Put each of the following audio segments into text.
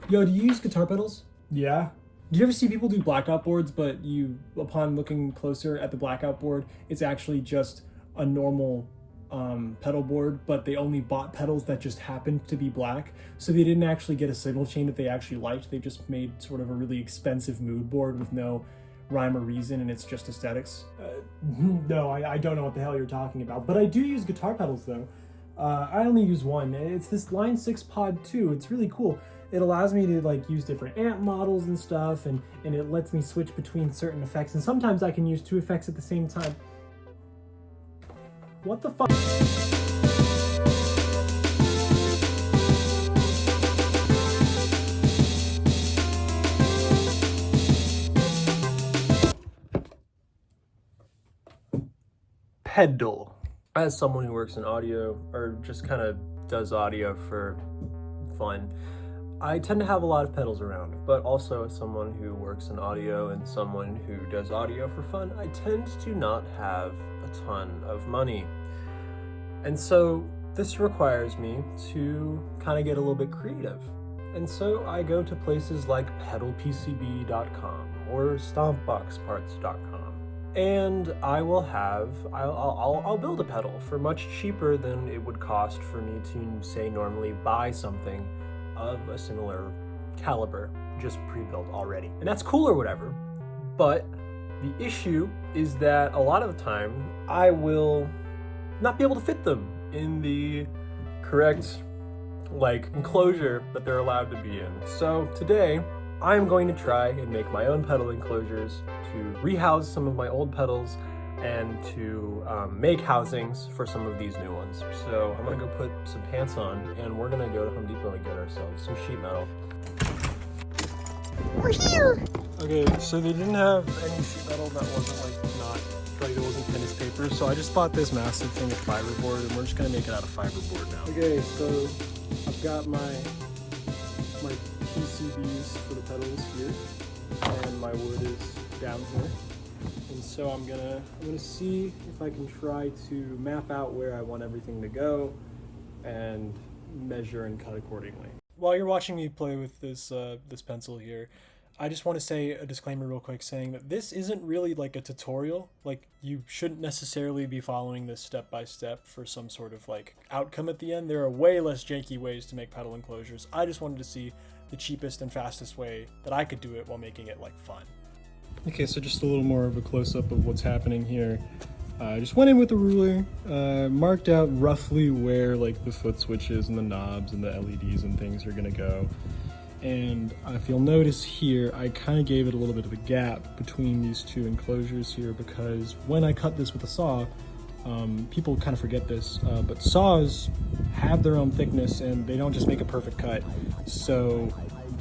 Yo, do you use guitar pedals? Yeah. Do you ever see people do blackout boards, but upon looking closer at the blackout board, it's actually just a normal pedal board, but they only bought pedals that just happened to be black, so they didn't actually get a signal chain that they actually liked. They just made sort of a really expensive mood board with no rhyme or reason, and it's just aesthetics. No, I don't know what the hell you're talking about, but I do use guitar pedals though. I only use one. It's this Line 6 Pod 2. It's really cool. It allows me to like use different amp models and stuff, and it lets me switch between certain effects, and sometimes I can use two effects at the same time. What the fuck? Pedal. As someone who works in audio, or just kind of does audio for fun, I tend to have a lot of pedals around, but also as someone who works in audio and someone who does audio for fun, I tend to not have a ton of money. And so this requires me to kind of get a little bit creative. And so I go to places like pedalpcb.com or stompboxparts.com. And I'll build a pedal for much cheaper than it would cost for me to, say, normally buy something of a similar caliber, just pre-built already. And that's cool or whatever, but the issue is that a lot of the time I will not be able to fit them in the correct enclosure that they're allowed to be in. So today I'm going to try and make my own pedal enclosures to rehouse some of my old pedals and to make housings for some of these new ones. So I'm gonna go put some pants on and we're gonna go to Home Depot and get ourselves some sheet metal. We're here! Okay, so they didn't have any sheet metal that wasn't wasn't finished paper, so I just bought this massive thing of fiberboard and we're just gonna make it out of fiberboard now. Okay, so I've got my PCBs for the pedals here, and my wood is down here. And so I'm gonna see if I can try to map out where I want everything to go and measure and cut accordingly. While you're watching me play with this pencil here, I just want to say a disclaimer real quick saying that this isn't really like a tutorial. Like, you shouldn't necessarily be following this step by step for some sort of outcome at the end. There are way less janky ways to make pedal enclosures. I just wanted to see the cheapest and fastest way that I could do it while making it fun. Okay, so just a little more of a close-up of what's happening here. I just went in with a ruler, marked out roughly where the foot switches and the knobs and the LEDs and things are gonna go. And if you'll notice here, I kind of gave it a little bit of a gap between these two enclosures here, because when I cut this with a saw, people kind of forget this, but saws have their own thickness and they don't just make a perfect cut. So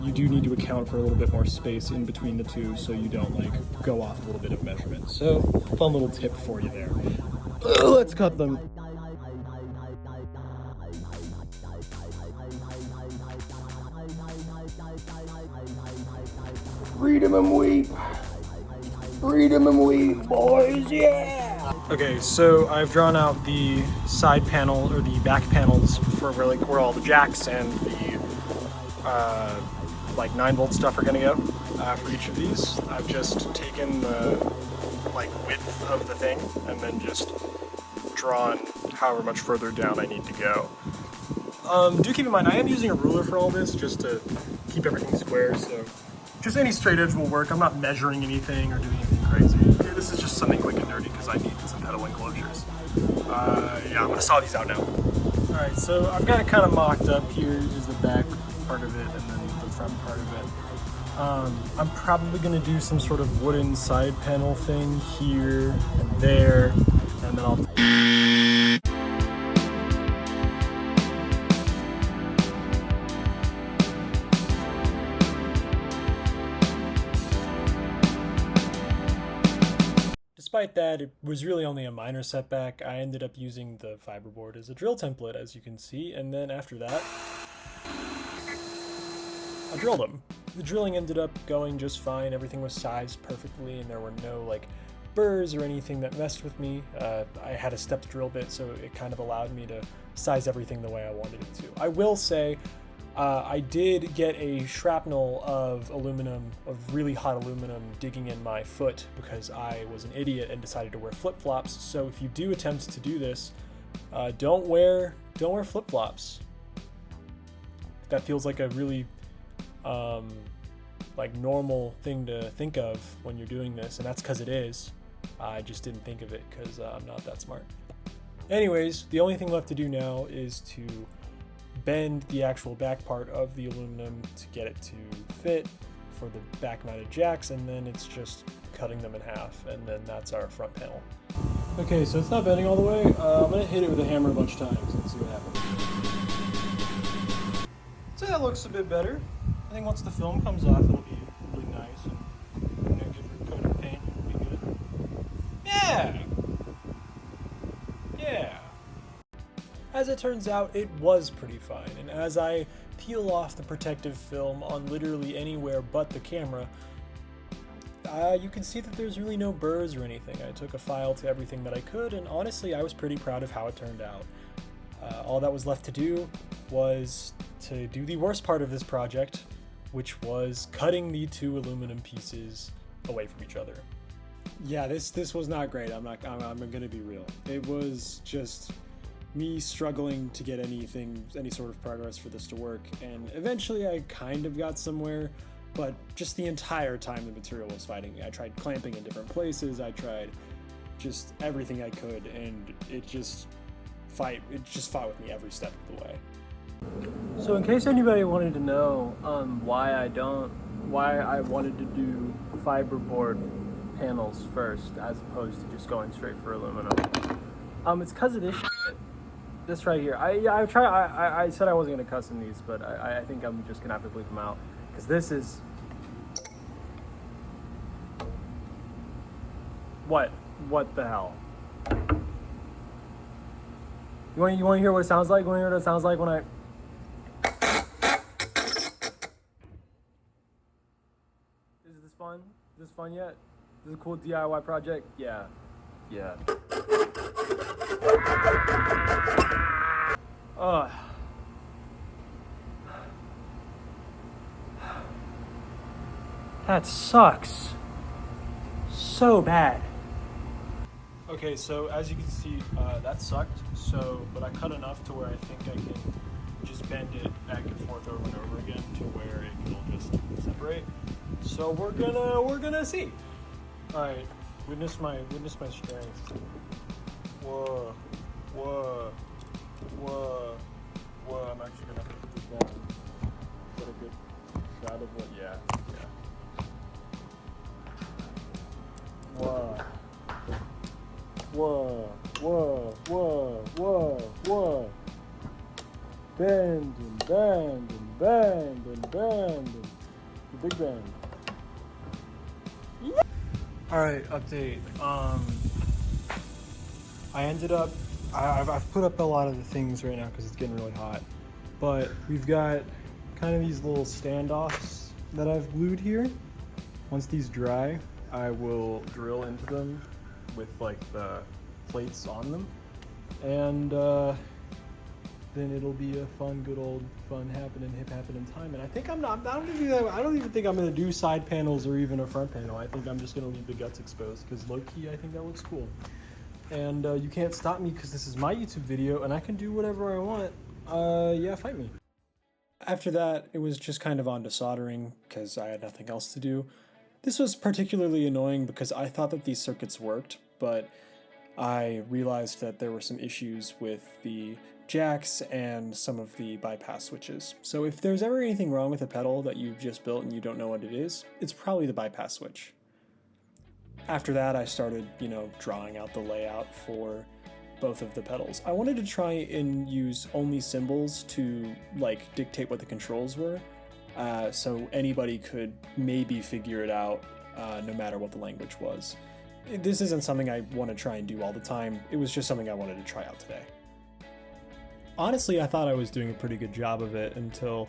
you do need to account for a little bit more space in between the two so you don't go off a little bit of measurement. So fun little tip for you there. Let's cut them. Read 'em and weep. Read 'em and weep, boys, yeah! Okay, so I've drawn out the side panel, or the back panels, for where all the jacks and the 9-volt stuff are gonna go for each of these. I've just taken the width of the thing and then just drawn however much further down I need to go. Do keep in mind, I am using a ruler for all this just to keep everything square, so just any straight edge will work. I'm not measuring anything or doing anything crazy. Okay, this is just something quick and dirty because I need some pedal enclosures. Yeah, I'm gonna saw these out now. Alright, so I've got it kind of mocked up. Here is the back part of it and then the front part of it. I'm probably gonna do some sort of wooden side panel thing here and there, and then I'll Despite that, it was really only a minor setback. I ended up using the fiberboard as a drill template, as you can see, and then after that, I drilled them. The drilling ended up going just fine. Everything was sized perfectly, and there were no burrs or anything that messed with me. I had a stepped drill bit, so it kind of allowed me to size everything the way I wanted it to. I will say, I did get a shrapnel of aluminum, of really hot aluminum, digging in my foot because I was an idiot and decided to wear flip-flops. So if you do attempt to do this, don't wear flip-flops. That feels like a really like normal thing to think of when you're doing this, and that's because it is. I just didn't think of it because I'm not that smart. Anyways, the only thing left to do now is to bend the actual back part of the aluminum to get it to fit for the back mounted jacks, and then it's just cutting them in half, and then that's our front panel. Okay, so it's not bending all the way. I'm gonna hit it with a hammer a bunch of times and see what happens. So that looks a bit better. I think once the film comes off, it'll be really nice, and a good coat of paint will be good. Yeah! Yeah! As it turns out, it was pretty fine, and as I peel off the protective film on literally anywhere but the camera, you can see that there's really no burrs or anything. I took a file to everything that I could, and honestly, I was pretty proud of how it turned out. All that was left to do was to do the worst part of this project, which was cutting the two aluminum pieces away from each other. Yeah, this was not great. I'm gonna be real. It was just me struggling to get any sort of progress for this to work, and eventually I kind of got somewhere, but just the entire time the material was fighting me. I tried clamping in different places, I tried just everything I could, and it just fought with me every step of the way. So in case anybody wanted to know why I wanted to do fiberboard panels first as opposed to just going straight for aluminum, it's because of this shit. This right here. I said I wasn't gonna cuss in these, but I think I'm just gonna have to bleep them out because this is what the hell. You want to hear what it sounds like? You want to hear what it sounds like when I? Is this fun? Is this fun yet? Is this a cool DIY project? Yeah. Ugh. That sucks. So bad. Okay, so as you can see, that sucked. But I cut enough to where I think I can just bend it back and forth over and over again to where it will just separate. So we're gonna see. All right, witness my strength. Whoa. I'm actually gonna put this down. Get a good shot of what? Yeah. Whoa. Bend and bend and bend and bend. The big bend. Alright, update. I've put up a lot of the things right now because it's getting really hot. But we've got kind of these little standoffs that I've glued here. Once these dry, I will drill into them with like the plates on them, and then it'll be a good old fun hip happening time. And I think I don't even think I'm gonna do side panels or even a front panel. I think I'm just gonna leave the guts exposed because low key I think that looks cool. And you can't stop me because this is my YouTube video and I can do whatever I want. Yeah, fight me. After that, it was just kind of on to soldering because I had nothing else to do. This was particularly annoying because I thought that these circuits worked, but I realized that there were some issues with the jacks and some of the bypass switches. So if there's ever anything wrong with a pedal that you've just built and you don't know what it is, it's probably the bypass switch. After that, I started, drawing out the layout for both of the pedals. I wanted to try and use only symbols to dictate what the controls were, so anybody could maybe figure it out no matter what the language was. This isn't something I want to try and do all the time. It was just something I wanted to try out today. Honestly, I thought I was doing a pretty good job of it until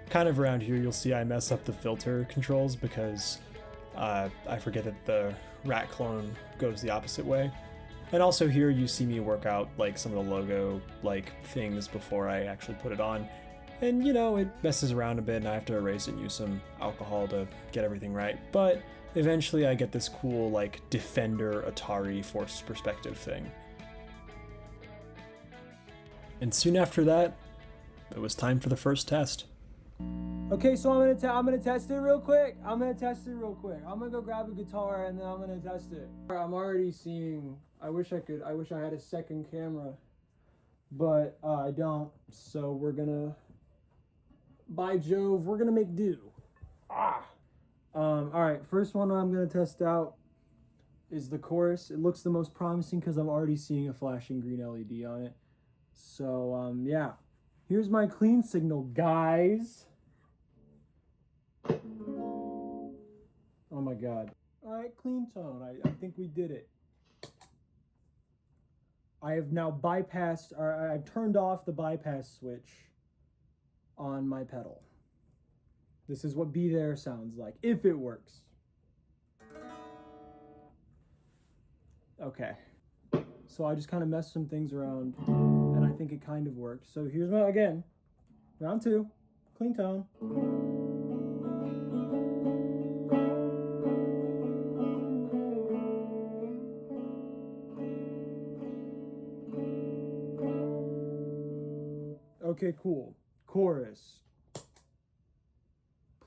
kind of around here you'll see I mess up the filter controls because I forget that the rat clone goes the opposite way. And also here you see me work out some of the logo things before I actually put it on. And you know, it messes around a bit and I have to erase it and use some alcohol to get everything right. But eventually I get this cool like Defender Atari forced perspective thing. And soon after that, it was time for the first test. Okay, so I'm gonna test it real quick. I'm gonna go grab a guitar and then I'm gonna test it. I'm already seeing. I wish I had a second camera, but I don't. So we're gonna. By Jove, we're gonna make do. All right. First one I'm gonna test out is the chorus. It looks the most promising because I'm already seeing a flashing green LED on it. So yeah. Here's my clean signal, guys. Oh my god. Alright, clean tone. I think we did it. I have now bypassed, or I've turned off the bypass switch on my pedal. This is what Be There sounds like, if it works. Okay. So I just kind of messed some things around, and I think it kind of worked. So here's my, again, round 2, clean tone. Okay, cool. Chorus.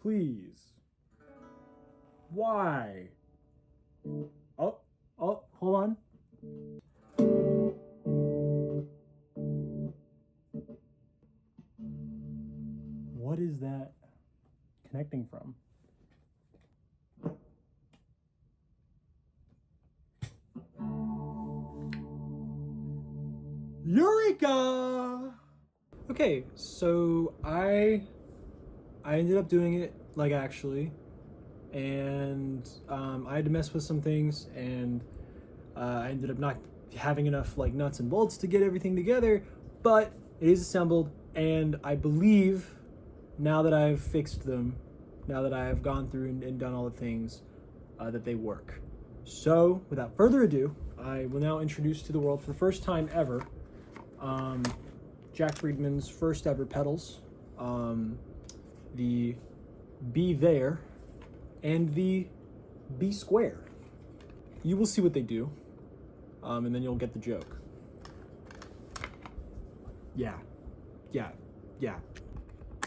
Please. Why? Oh, hold on. What is that connecting from? Eureka! Okay, so I ended up doing it, like, actually, and I had to mess with some things, and I ended up not having enough like nuts and bolts to get everything together, but it is assembled, and I believe now that I've fixed them, now that I've gone through and done all the things, that they work. So without further ado, I will now introduce to the world for the first time ever Jack Friedman's first ever pedals, the Be There and the Be Square. You will see what they do, and then you'll get the joke. Yeah.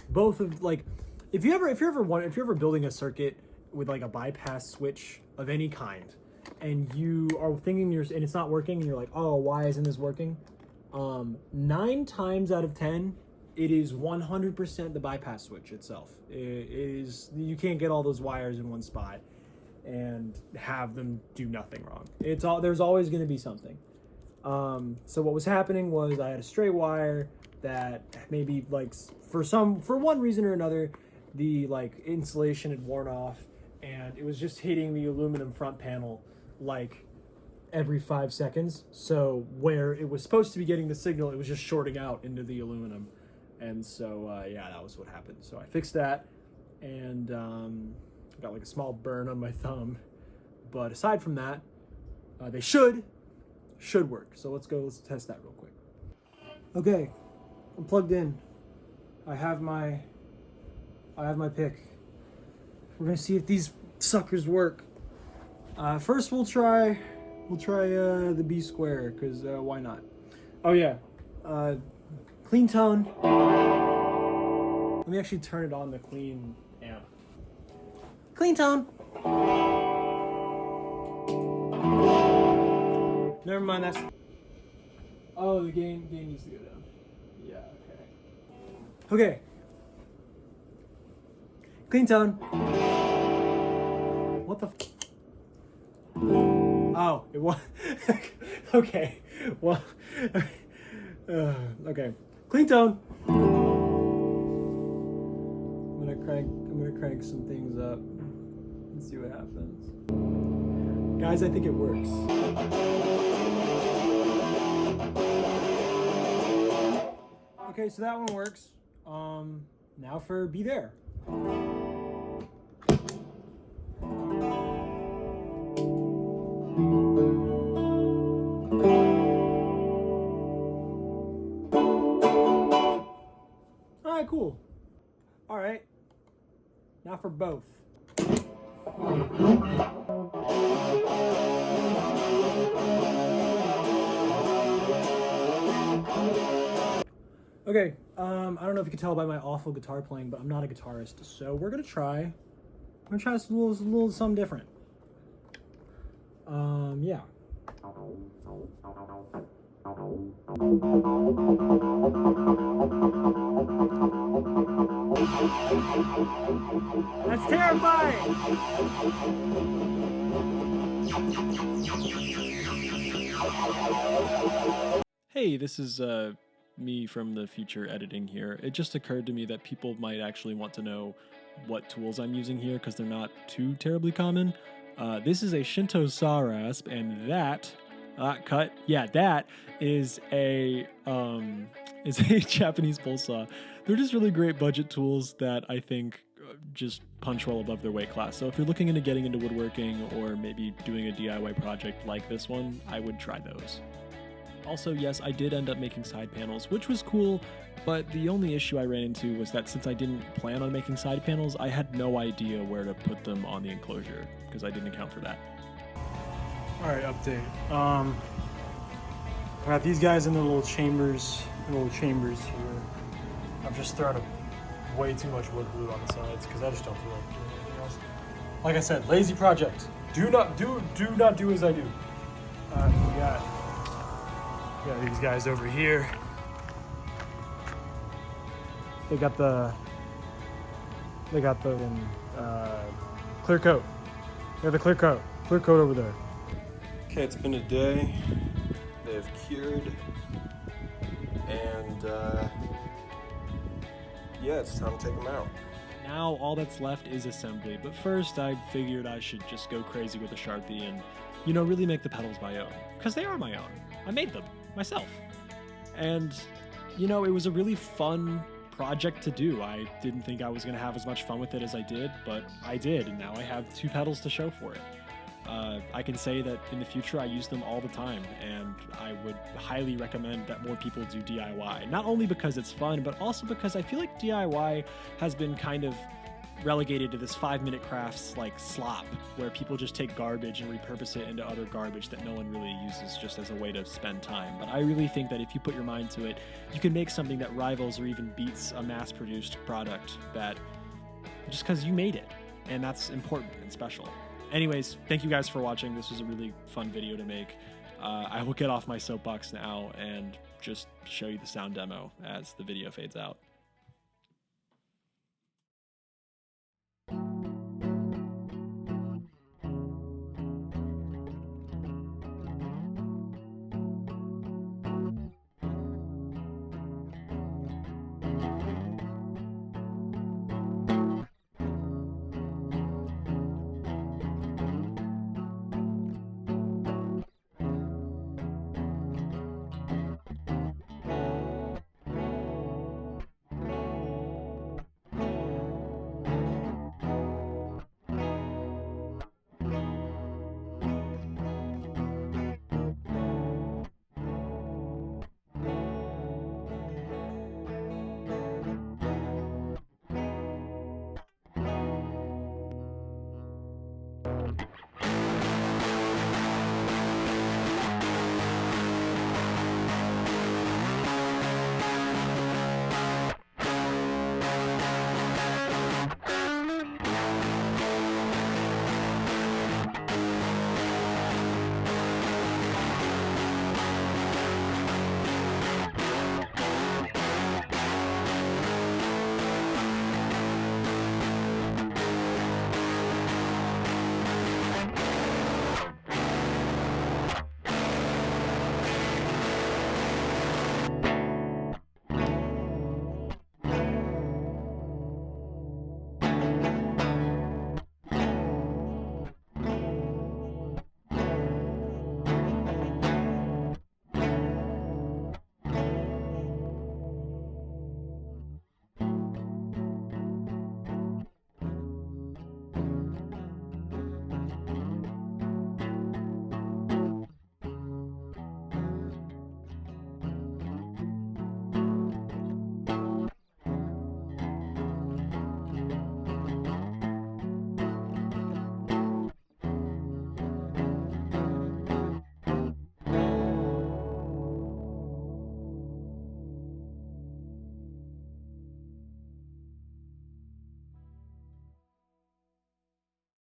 Both of, like, if you're ever building a circuit with like a bypass switch of any kind, and you are thinking and it's not working, and you're like, oh, why isn't this working? 9 times out of 10, it is 100% the bypass switch itself. It is, you can't get all those wires in one spot and have them do nothing wrong. There's always going to be something. So what was happening was I had a stray wire that maybe, like, for one reason or another, the like insulation had worn off, and it was just hitting the aluminum front panel like every 5 seconds. So where it was supposed to be getting the signal, it was just shorting out into the aluminum. And so yeah, that was what happened. So I fixed that, and got like a small burn on my thumb. But aside from that, they should work. So let's test that real quick. Okay, I'm plugged in. I have my pick. We're gonna see if these suckers work. First we'll try the B square, because why not? Oh yeah, clean tone. Let me actually turn it on the clean amp. Clean tone. Never mind, that's... Oh, the gain needs to go down. Yeah, okay. Okay. Clean tone. What the Oh, it was... Okay, well... okay. Clean tone. I'm gonna crank some things up and see what happens. Guys, I think it works. Okay, so that one works. Now for Be There. right, cool. All right, now for both. Okay, I don't know if you can tell by my awful guitar playing, but I'm not a guitarist, so we're gonna try a little something different. Yeah. That's terrifying! Hey, this is me from the future editing here. It just occurred to me that people might actually want to know what tools I'm using here because they're not too terribly common. This is a Shinto saw rasp, and that is a Japanese pole saw. They're just really great budget tools that I think just punch well above their weight class. So if you're looking into getting into woodworking or maybe doing a DIY project like this one, I would try those. Also, yes, I did end up making side panels, which was cool, but the only issue I ran into was that since I didn't plan on making side panels, I had no idea where to put them on the enclosure because I didn't account for that. All right, update. I got these guys in the little chambers here. I've just thrown way too much wood glue on the sides because I just don't feel like doing anything else. Like I said, lazy project. Do not do as I do. We got these guys over here. They got the clear coat. They got the clear coat over there. Okay, it's been a day. They've cured, and yeah, it's time to take them out. Now all that's left is assembly, but first I figured I should just go crazy with a Sharpie and, really make the pedals my own. Because they are my own. I made them myself. And, it was a really fun project to do. I didn't think I was going to have as much fun with it as I did, but I did, and now I have 2 pedals to show for it. I can say that in the future I use them all the time, and I would highly recommend that more people do DIY. Not only because it's fun, but also because I feel like DIY has been kind of relegated to this 5-minute crafts like slop, where people just take garbage and repurpose it into other garbage that no one really uses just as a way to spend time. But I really think that if you put your mind to it, you can make something that rivals or even beats a mass-produced product that just because you made it, and that's important and special. Anyways, thank you guys for watching. This was a really fun video to make. I will get off my soapbox now and just show you the sound demo as the video fades out.